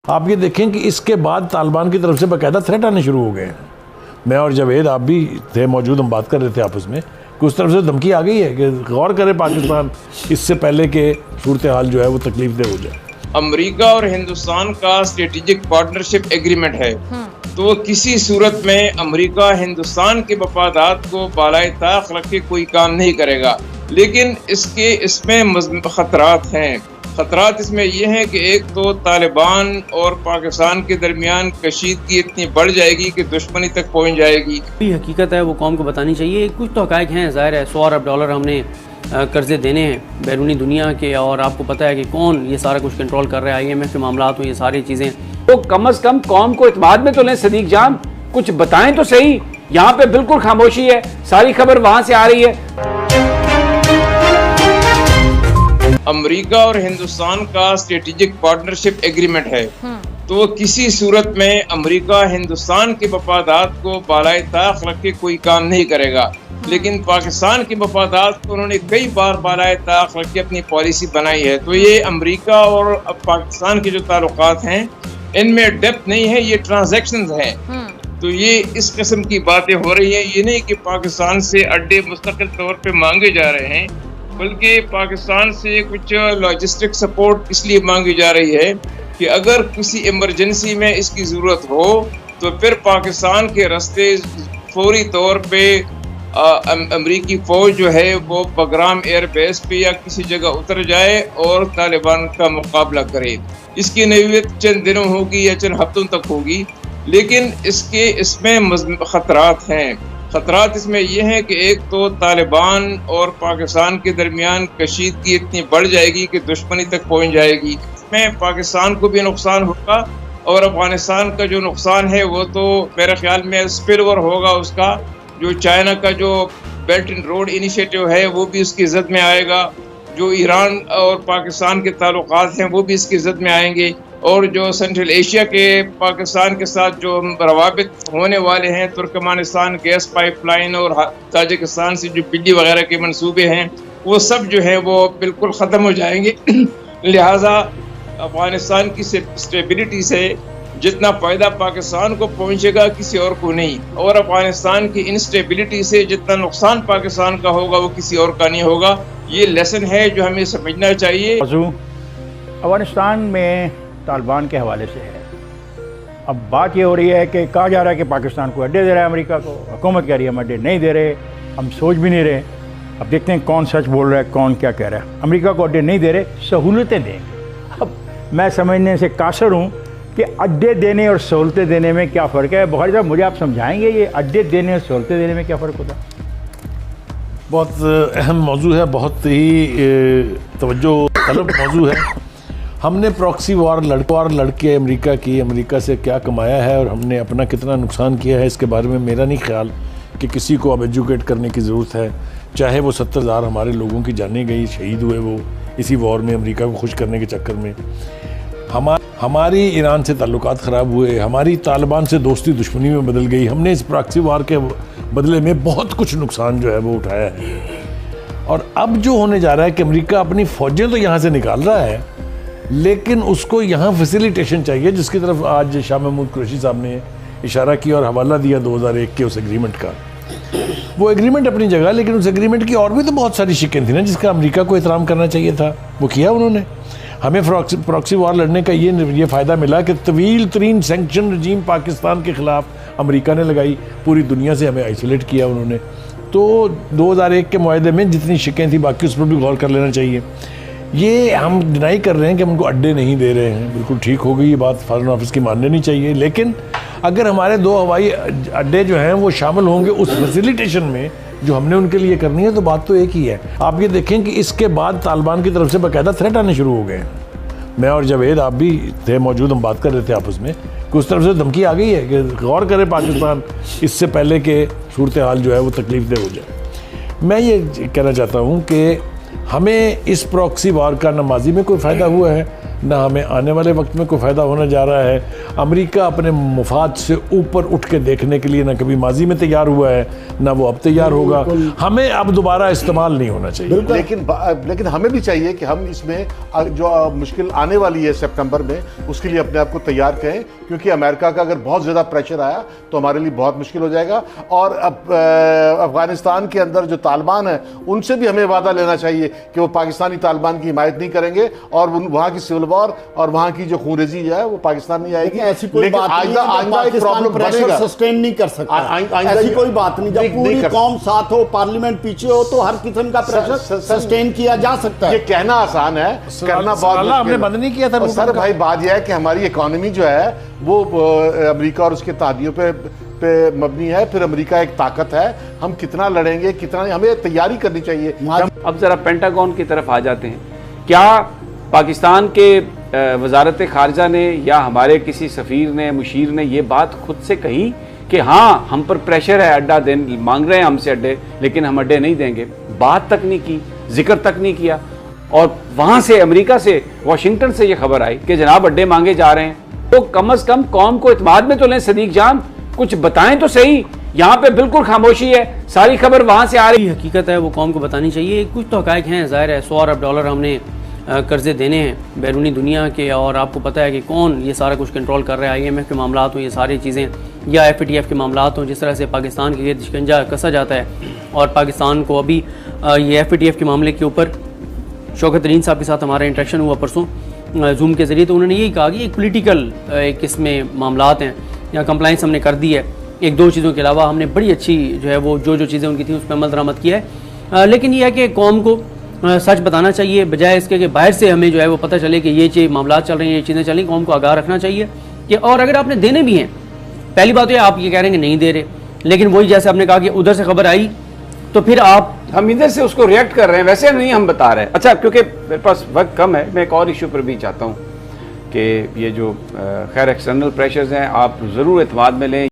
आप ये देखें कि इसके बाद तालिबान की तरफ से बाकायदा थ्रेट आने शुरू हो गए हैं। मैं और जावेद, आप भी थे मौजूद, हम बात कर रहे थे आपस में कि उस तरफ से धमकी आ गई है कि गौर करे पाकिस्तान इससे पहले कि सूरत हाल जो है वो तकलीफ दे हो जाए। अमेरिका और हिंदुस्तान का स्ट्रेटेजिक पार्टनरशिप एग्रीमेंट है, तो किसी सूरत में अमेरिका हिंदुस्तान के मफादात को बालाए ताक रख के कोई काम नहीं करेगा। लेकिन इसमें खतरात हैं। खतरात इसमें यह हैं कि एक तो तालिबान और पाकिस्तान के दरमियान कशीदगी इतनी बढ़ जाएगी कि दुश्मनी तक पहुंच जाएगी। हकीकत है वो कौम को बतानी चाहिए। कुछ तो हक़ाइक़ हैं, ज़ाहिर है $100 अरब हमने कर्जे देने हैं बैरूनी दुनिया के, और आपको पता है कि कौन ये सारा कुछ कंट्रोल कर रहा है, IMF के मामला हो, ये सारी चीज़ें। तो कम अज़ कम कौम को इत्मीनान में तो लें। सदीक जान कुछ बताएं तो सही। यहाँ पे बिल्कुल खामोशी है, सारी खबर वहाँ से आ रही है। अमेरिका और हिंदुस्तान का स्ट्रेटेजिक पार्टनरशिप एग्रीमेंट है, तो किसी सूरत में अमेरिका हिंदुस्तान के मफादात को बालाए ताक रख के कोई काम नहीं करेगा। लेकिन पाकिस्तान के मफादात को उन्होंने कई बार बालाए ताक रख के अपनी पॉलिसी बनाई है। तो ये अमेरिका और पाकिस्तान के जो ताल्लुकात हैं इनमें डेप्थ नहीं है, ये ट्रांजैक्शंस हैं। तो ये इस किस्म की बातें हो रही हैं। ये नहीं कि पाकिस्तान से अड्डे मुस्तकिल तौर पे मांगे जा रहे हैं, बल्कि पाकिस्तान से कुछ लॉजिस्टिक सपोर्ट इसलिए मांगी जा रही है कि अगर किसी इमरजेंसी में इसकी ज़रूरत हो तो फिर पाकिस्तान के रास्ते फौरी तौर पे अमरीकी फ़ौज जो है वो बगराम एयरबेस पे या किसी जगह उतर जाए और तालिबान का मुकाबला करे। इसकी नवीयत चंद दिनों होगी या चंद हफ्तों तक होगी, लेकिन इसमें खतरात हैं। खतरात इसमें यह है कि एक तो तालिबान और पाकिस्तान के दरमियान कशीदगी इतनी बढ़ जाएगी कि दुश्मनी तक पहुंच जाएगी। इसमें पाकिस्तान को भी नुकसान होगा और अफगानिस्तान का जो नुकसान है वो तो मेरे ख्याल में स्पिल ओवर होगा उसका। जो चाइना का जो बेल्ट एंड रोड इनिशिएटिव है वो भी उसकी ज़द में आएगा। जो ईरान और पाकिस्तान के ताल्लुकात हैं वो भी इसकी ज़द में आएंगे। और जो सेंट्रल एशिया के पाकिस्तान के साथ जो रवाबित होने वाले हैं, तुर्कमानिस्तान गैस पाइपलाइन और ताजिकिस्तान से जो बिजली वगैरह के मंसूबे हैं वो सब जो है वो बिल्कुल ख़त्म हो जाएंगे। लिहाजा अफगानिस्तान की स्टेबिलिटी से जितना फ़ायदा पाकिस्तान को पहुंचेगा किसी और को नहीं, और अफगानिस्तान की इंस्टेबिलिटी से जितना नुकसान पाकिस्तान का होगा वो किसी और का नहीं होगा। ये लेसन है जो हमें समझना चाहिए। अफगानिस्तान में तालिबान के हवाले से है। अब बात ये हो रही है कि कहा जा रहा है कि पाकिस्तान को अड्डे दे रहा है अमेरिका को, हुकूमत कह रही है हम अड्डे नहीं दे रहे, हम सोच भी नहीं रहे। अब देखते हैं कौन सच बोल रहा है, कौन क्या कह रहा है। अमेरिका को अड्डे नहीं दे रहे, सहूलतें देंगे। अब मैं समझने से कासर हूँ कि अड्डे देने और सहूलतें देने में क्या फ़र्क है। बुखारी साहब मुझे आप समझाएंगे ये अड्डे देने और सहूलतें देने में क्या फ़र्क होता है? बहुत अहम मौजू है, बहुत ही तवज्जो तलब मौजू है। हमने प्रॉक्सी वार लड़के अमेरिका से क्या कमाया है और हमने अपना कितना नुकसान किया है, इसके बारे में मेरा नहीं ख्याल कि किसी को अब एजुकेट करने की ज़रूरत है। चाहे वो 70,000 हमारे लोगों की जानें गई, शहीद हुए वो इसी वॉर में, अमेरिका को खुश करने के चक्कर में। हमारी ईरान से ताल्लुकात ख़राब हुए, हमारी तालिबान से दोस्ती दुश्मनी में बदल गई। हमने इस प्रॉक्सी वार के बदले में बहुत कुछ नुकसान जो है वो उठाया है। और अब जो होने जा रहा है कि अमेरिका अपनी फ़ौजें तो यहाँ से निकाल रहा है, लेकिन उसको यहाँ फैसिलिटेशन चाहिए, जिसकी तरफ आज शाह महमूद कुरैशी साहब ने इशारा किया और हवाला दिया 2001 के उस एग्रीमेंट का। वो एग्रीमेंट अपनी जगह, लेकिन उस एग्रीमेंट की और भी तो बहुत सारी शिकें थी ना जिसका अमेरिका को एहतराम करना चाहिए था, वो किया उन्होंने। हमें प्रॉक्सी वार लड़ने का ये फ़ायदा मिला कि तवील तरीन सैंक्शन रजीम पाकिस्तान के ख़िलाफ़ अमेरिका ने लगाई, पूरी दुनिया से हमें आइसोलेट किया उन्होंने। तो 2001 के मुआहदे में जितनी शिकें थी बाकी उस पर भी गौर कर लेना चाहिए। ये हम डिनाई कर रहे हैं कि हम उनको अड्डे नहीं दे रहे हैं, बिल्कुल ठीक हो गई ये बात, फॉरेन ऑफिस की माननी नहीं चाहिए। लेकिन अगर हमारे 2 हवाई अड्डे जो हैं वो शामिल होंगे उस फैसिलिटेशन में जो हमने उनके लिए करनी है, तो बात तो एक ही है। आप ये देखें कि इसके बाद तालिबान की तरफ से बाकायदा थ्रेट आने शुरू हो गए हैं। मैं और जावेद, आप भी थे मौजूद, हम बात कर रहे थे आपस में कि उस तरफ से धमकी आ गई है कि गौर करे पाकिस्तान इससे पहले कि सूरत हाल जो है वो तकलीफ दे हो जाए। मैं ये कहना चाहता हूँ कि हमें इस प्रॉक्सी वार का न माजी में कोई फ़ायदा हुआ है, ना हमें आने वाले वक्त में कोई फ़ायदा होने जा रहा है। अमेरिका अपने मुफाद से ऊपर उठ के देखने के लिए ना कभी माजी में तैयार हुआ है, ना वो अब तैयार होगा। हमें अब दोबारा इस्तेमाल नहीं होना चाहिए। लेकिन हमें भी चाहिए कि हम इसमें जो मुश्किल आने वाली है सितंबर में, उसके लिए अपने आप को तैयार करें, क्योंकि अमेरिका का अगर बहुत ज़्यादा प्रेशर आया तो हमारे लिए बहुत मुश्किल हो जाएगा। और अब अफगानिस्तान के अंदर जो तालिबान है उनसे भी हमें वादा लेना चाहिए कि वो पाकिस्तानी तालिबान की हिमायत नहीं करेंगे और वहाँ की सिविल वॉर और वहाँ की जो खूनरेजी जो है वो पाकिस्तान नहीं आएगी। ऐसी कोई बात नहीं, प्रॉब्लम प्रेशर सस्टेन नहीं कर सकता। ऐसी कोई बात नहीं, जब पूरी कौम साथ हो, पार्लियामेंट पीछे हो, तो हर किस्म का प्रेशर सस्टेन किया जा सकता है। ये कहना आसान है, करना बहुत मुश्किल है। हमने बंद नहीं किया था सर भाई, बात यह है कि हमारी इकोनॉमी जो है वो अमेरिका और उसके तादियों पे मबनी है। फिर अमेरिका एक ताकत है, हम कितना लड़ेंगे कितना नहीं, हमें तैयारी करनी चाहिए। अब जरा पेंटागन की तरफ आ जाते हैं। क्या पाकिस्तान के वजारत खारजा ने या हमारे किसी सफ़ीर ने, मुशीर ने ये बात खुद से कही कि हाँ हम पर प्रेशर है, अड्डा मांग रहे हैं हमसे अड्डे, लेकिन हम अड्डे नहीं देंगे? बात तक नहीं की, जिक्र तक नहीं किया। और वहाँ से अमेरिका से, वाशिंगटन से ये खबर आई कि जनाब अड्डे मांगे जा रहे हैं। तो कम अज़ कम कौम को इत्मीनान में तो लें। सदीक जान, कुछ बताएं तो सही। यहाँ पे बिल्कुल खामोशी है, सारी खबर वहाँ से आ रही है। हकीकत है वो कौम को बतानी चाहिए। कुछ तो हक़ाइक़ हैं, ज़ाहिर है 100 अरब डॉलर हमने कर्ज़े देने हैं बैरूनी दुनिया के, और आपको पता है कि कौन ये सारा कुछ कंट्रोल कर रहा है। IMF के मामला हों, ये सारी चीज़ें, या FATF के मामला हों, जिस तरह से पाकिस्तान के लिए शिकंजा कसा जाता है। और पाकिस्तान को अभी ये FATF के मामले के ऊपर शौकत तरीन साहब के साथ हमारा इंटरेक्शन हुआ परसों जूम के ज़रिए, तो उन्होंने यही कहा कि एक पोलिटिकल एक इसमें मामलात हैं, या कंप्लाइंस हमने कर दी है। एक दो चीज़ों के अलावा हमने बड़ी अच्छी जो है वो जो चीज़ें उनकी थी उस पर अमल दरामद किया है। लेकिन यह है कि कौम को सच बताना चाहिए, बजाय इसके कि बाहर से हमें जो है वो पता चले कि ये चीज़ मामला चल रही हैं, ये चीज़ें चल रही। कौम को आगाह रखना चाहिए कि, और अगर आपने देने भी हैं, पहली बात तो ये आप ये कह रहे हैं कि नहीं दे रहे, लेकिन वही जैसे आपने कहा कि उधर से खबर आई तो फिर हम इधर से उसको रिएक्ट कर रहे हैं, वैसे नहीं हम बता रहे हैं। अच्छा, क्योंकि मेरे पास वक्त कम है, मैं एक और इशू पर भी चाहता हूँ कि ये जो खैर एक्सटर्नल प्रेशर्स हैं आप ज़रूर एतमाद में लें।